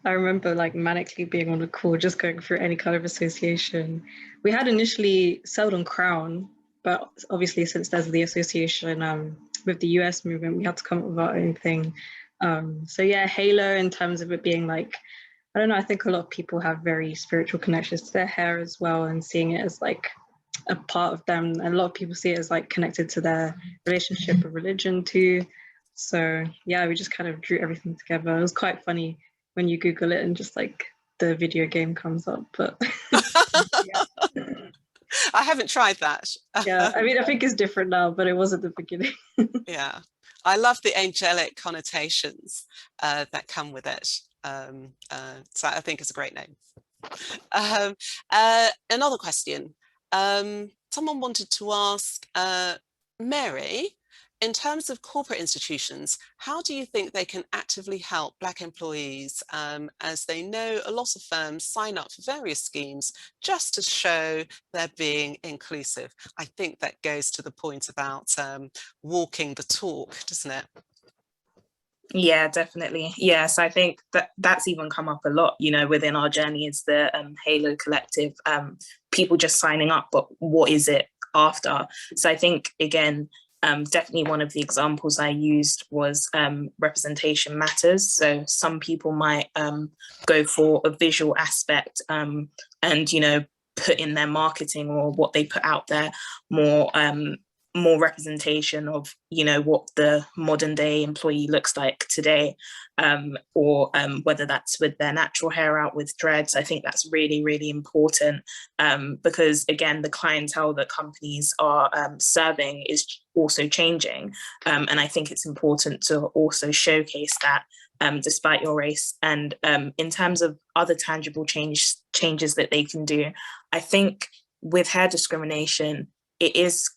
I remember like manically being on a call, just going through any kind of association. We had initially settled on Crown, but obviously since there's the association with the US movement, we had to come up with our own thing. So yeah, Halo in terms of it being like, I don't know, I think a lot of people have very spiritual connections to their hair as well, and seeing it as like a part of them. And a lot of people see it as like connected to their relationship with religion too. So yeah, we just kind of drew everything together. It was quite funny when you Google it and just like the video game comes up, but yeah. I haven't tried that. Yeah, I mean, I think it's different now, but it was at the beginning. Yeah, I love the angelic connotations that come with it. So I think it's a great name. Another question. Someone wanted to ask Mary, in terms of corporate institutions, how do you think they can actively help Black employees, as they know a lot of firms sign up for various schemes just to show they're being inclusive? I think that goes to the point about walking the talk, doesn't it? Yeah, definitely. Yes, I think that's even come up a lot, you know, within our journey is the HALO collective, people just signing up, but what is it after? So I think, again, definitely one of the examples I used was representation matters. So some people might go for a visual aspect and, you know, put in their marketing or what they put out there more representation of, you know, what the modern day employee looks like today, or whether that's with their natural hair out with dreads. I think that's really, really important because, again, the clientele that companies are serving is also changing. And I think it's important to also showcase that despite your race. And in terms of other tangible changes that they can do, I think with hair discrimination, it is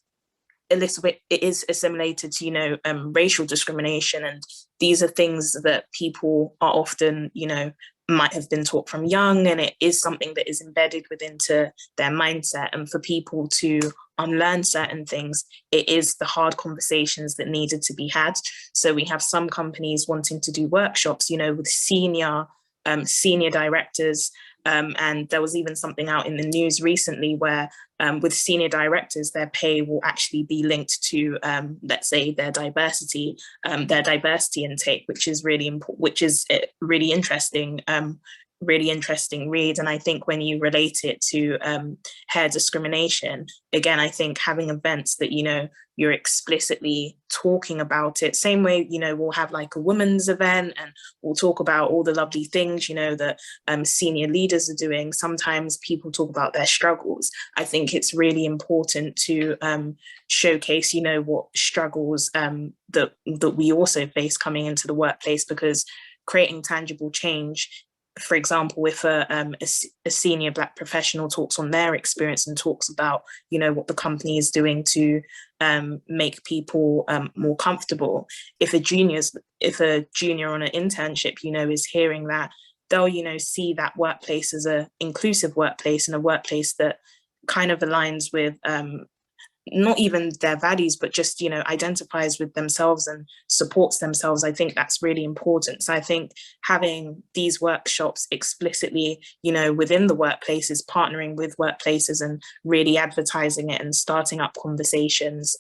assimilated to, you know, racial discrimination. And these are things that people are often, you know, might have been taught from young, and it is something that is embedded within their mindset. And for people to unlearn certain things, it is the hard conversations that needed to be had. So we have some companies wanting to do workshops, you know, with senior directors. And there was even something out in the news recently where with senior directors, their pay will actually be linked to, let's say, their diversity intake, which is really important, which is really interesting read. And I think when you relate it to hair discrimination, again, I think having events that, you know, you're explicitly talking about it, same way, you know, we'll have like a women's event and we'll talk about all the lovely things, you know, that senior leaders are doing. Sometimes people talk about their struggles. I think it's really important to showcase, you know, what struggles that we also face coming into the workplace, because creating tangible change, for example, if a senior Black professional talks on their experience and talks about, you know, what the company is doing to make people more comfortable, if a junior on an internship, you know, is hearing that, they'll, you know, see that workplace as an inclusive workplace and a workplace that kind of aligns with not even their values, but just, you know, identifies with themselves and supports themselves. I think that's really important. So I think having these workshops explicitly, you know, within the workplaces, partnering with workplaces and really advertising it and starting up conversations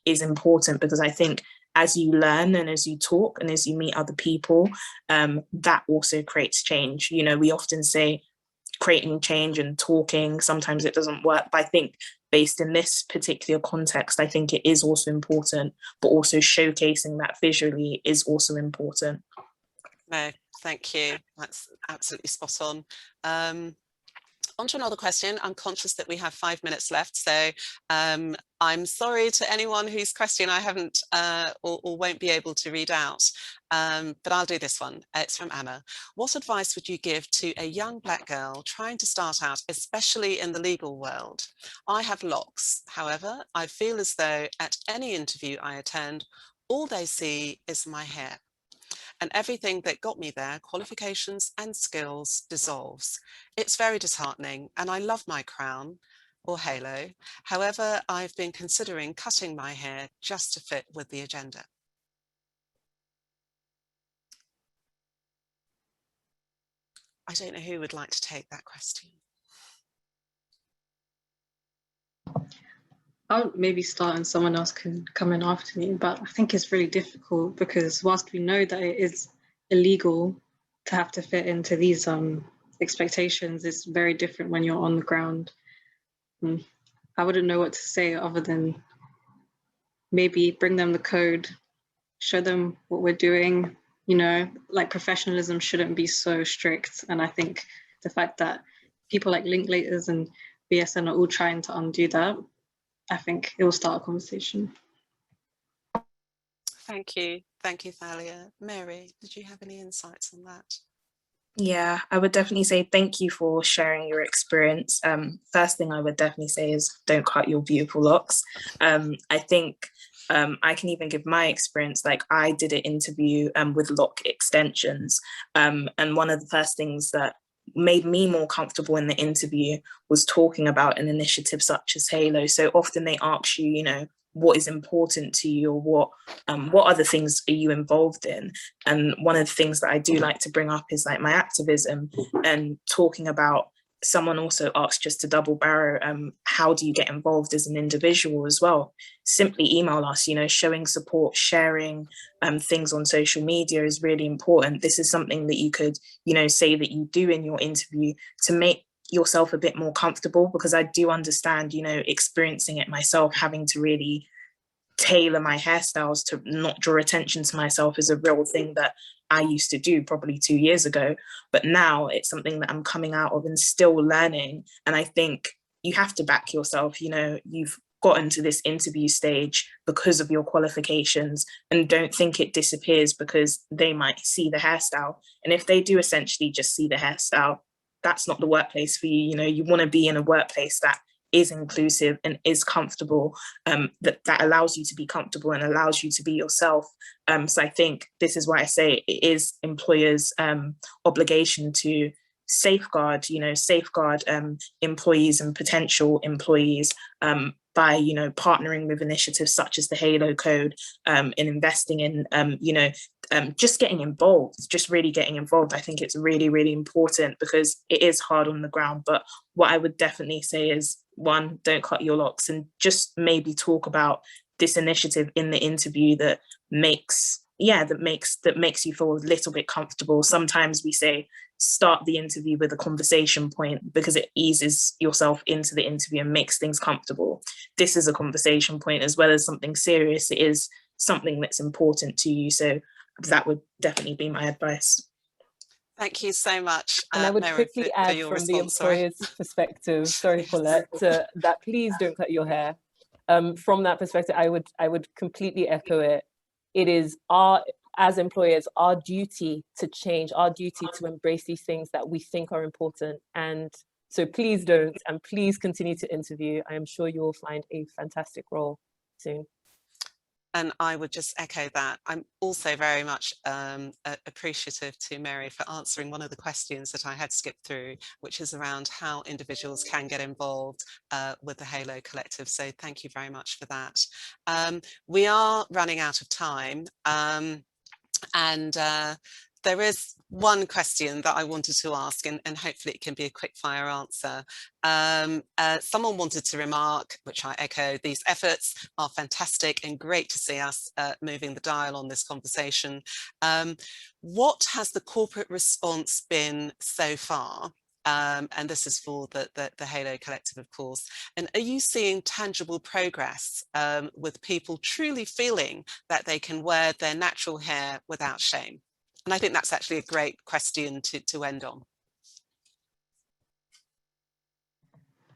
is important, because I think as you learn and as you talk and as you meet other people, that also creates change. You know, we often say creating change and talking, sometimes it doesn't work, but I think based in this particular context, I think it is also important, but also showcasing that visually is also important. No, thank you. That's absolutely spot on. On to another question. I'm conscious that we have 5 minutes left, so I'm sorry to anyone whose question I haven't or won't be able to read out, but I'll do this one. It's from Anna. What advice would you give to a young Black girl trying to start out, especially in the legal world? I have locks. However, I feel as though at any interview I attend, all they see is my hair. And everything that got me there, qualifications and skills, dissolves. It's very disheartening, and I love my crown or halo. However, I've been considering cutting my hair just to fit with the agenda. I don't know who would like to take that question. I'll maybe start and someone else can come in after me, but I think it's really difficult because whilst we know that it is illegal to have to fit into these expectations, it's very different when you're on the ground. I wouldn't know what to say other than maybe bring them the code, show them what we're doing, you know, like professionalism shouldn't be so strict. And I think the fact that people like Linklaters and BSN are all trying to undo that, I think it will start a conversation. Thank you. Thank you, Thalia. Mary, did you have any insights on that? Yeah, I would definitely say thank you for sharing your experience. First thing I would definitely say is don't cut your beautiful locks. I think I can even give my experience. Like I did an interview with lock extensions, and one of the first things that made me more comfortable in the interview was talking about an initiative such as Halo. So often they ask you, you know, what is important to you, or what other things are you involved in? And one of the things that I do like to bring up is like my activism, and talking about, someone also asked, just to double barrel, how do you get involved as an individual as well? Simply email us, you know, showing support, sharing things on social media is really important. This is something that you could, you know, say that you do in your interview to make yourself a bit more comfortable, because I do understand, you know, experiencing it myself, having to really tailor my hairstyles to not draw attention to myself is a real thing that I used to do probably 2 years ago. But now it's something that I'm coming out of and still learning. And I think you have to back yourself. You know, you've gotten to this interview stage because of your qualifications, and don't think it disappears because they might see the hairstyle. And if they do essentially just see the hairstyle, that's not the workplace for you. You know, you want to be in a workplace that is inclusive and is comfortable, that allows you to be comfortable and allows you to be yourself. So I think this is why I say it is employers' obligation to safeguard employees and potential employees by, you know, partnering with initiatives such as the Halo Code, and investing in, just getting involved, just really getting involved. I think it's really, really important because it is hard on the ground. But what I would definitely say is, one, don't cut your locks, and just maybe talk about this initiative in the interview that makes you feel a little bit comfortable. Sometimes we say start the interview with a conversation point because it eases yourself into the interview and makes things comfortable. This is a conversation point as well as something serious. It is something that's important to you. So that would definitely be my advice. Thank you so much. And I would Mary, quickly add from the employer's perspective, sorry, Paulette, that please don't cut your hair. From that perspective, I would completely echo it. It is as employers, our duty to change, our duty to embrace these things that we think are important. And so please don't, and please continue to interview. I am sure you will find a fantastic role soon. And I would just echo that. I'm also very much appreciative to Mary for answering one of the questions that I had skipped through, which is around how individuals can get involved with the Halo Collective. So thank you very much for that. We are running out of time. And there is one question that I wanted to ask, and hopefully it can be a quick fire answer. Someone wanted to remark, which I echo, these efforts are fantastic and great to see us moving the dial on this conversation. What has the corporate response been so far? And this is for the Halo Collective, of course. And are you seeing tangible progress with people truly feeling that they can wear their natural hair without shame? And I think that's actually a great question to end on.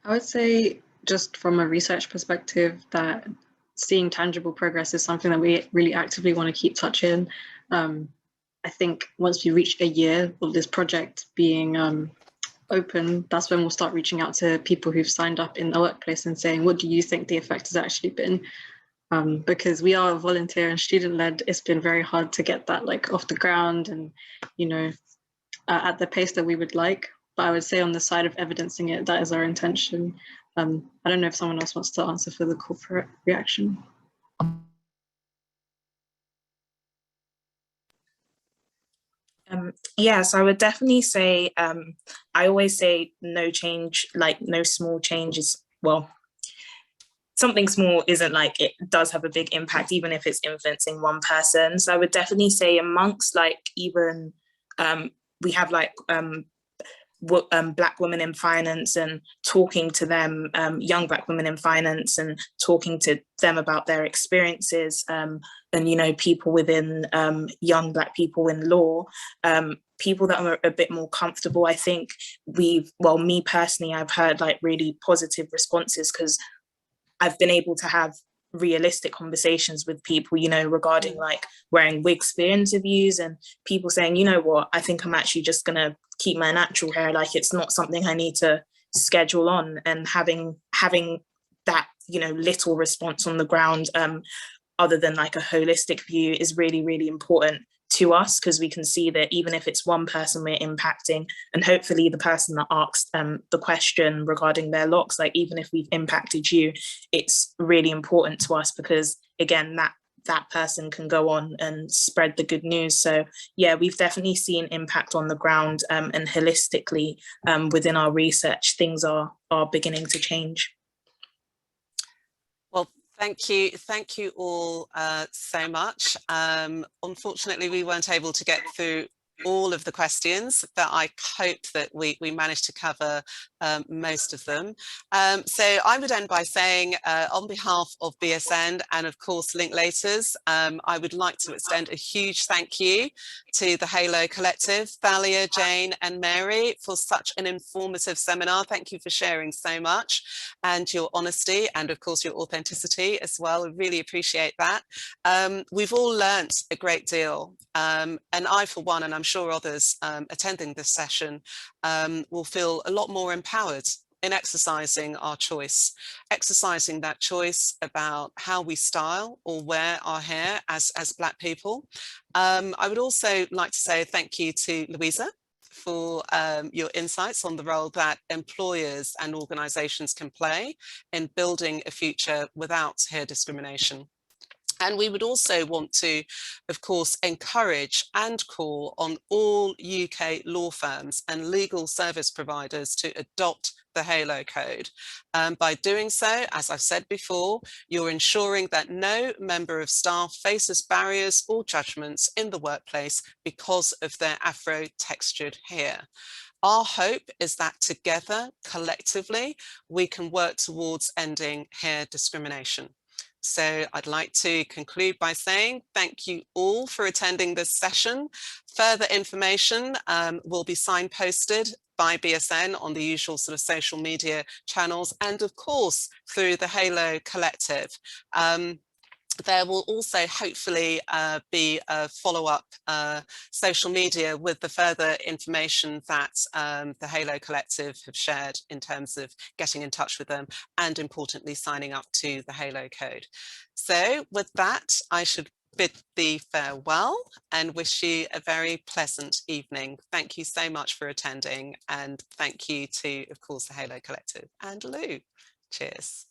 I would say, just from a research perspective, that seeing tangible progress is something that we really actively want to keep touching. I think once we reach a year of this project being open, that's when we'll start reaching out to people who've signed up in the workplace and saying, what do you think the effect has actually been? Because we are volunteer and student-led, it's been very hard to get that like off the ground and, you know, at the pace that we would like. But I would say on the side of evidencing it, that is our intention. I don't know if someone else wants to answer for the corporate reaction. Yes, I would definitely say, I always say no change, like no small change is, well, something small isn't like, it does have a big impact, even if it's influencing one person. So I would definitely say amongst like even, we have like Black women in finance and talking to them, young Black women in finance and talking to them about their experiences, and, you know, people within young Black people in law, people that are a bit more comfortable. I think well, me personally, I've heard like really positive responses because I've been able to have realistic conversations with people, you know, regarding like wearing wigs for interviews and people saying, you know what, I think I'm actually just gonna keep my natural hair, like it's not something I need to schedule on. And having that, you know, little response on the ground, other than like a holistic view, is really, really important to us, because we can see that even if it's one person we're impacting, and hopefully the person that asked the question regarding their locks, like even if we've impacted you, it's really important to us, because again, that person can go on and spread the good news. So yeah, we've definitely seen impact on the ground, and holistically within our research, things are beginning to change. Well, thank you all so much. Unfortunately, we weren't able to get through all of the questions, but I hope that we managed to cover most of them. So I would end by saying, on behalf of BSN and of course Linklaters, I would like to extend a huge thank you to the Halo Collective, Thalia, Jane and Mary, for such an informative seminar. Thank you for sharing so much, and your honesty and of course your authenticity as well. I really appreciate that. We've all learnt a great deal, and I for one, and I'm sure others attending this session will feel a lot more empowered in exercising our choice, exercising that choice about how we style or wear our hair as Black people. I would also like to say thank you to Louisa for your insights on the role that employers and organisations can play in building a future without hair discrimination. And we would also want to, of course, encourage and call on all UK law firms and legal service providers to adopt the Halo Code. By doing so, as I've said before, you're ensuring that no member of staff faces barriers or judgments in the workplace because of their Afro-textured hair. Our hope is that together, collectively, we can work towards ending hair discrimination. So I'd like to conclude by saying thank you all for attending this session. Further information will be signposted by BSN on the usual sort of social media channels, and of course through the Halo Collective. There will also hopefully be a follow-up social media with the further information that the Halo Collective have shared in terms of getting in touch with them and importantly signing up to the Halo Code. So with that, I should bid thee farewell and wish you a very pleasant evening. Thank you so much for attending, and thank you to, of course, the Halo Collective and Lou. Cheers.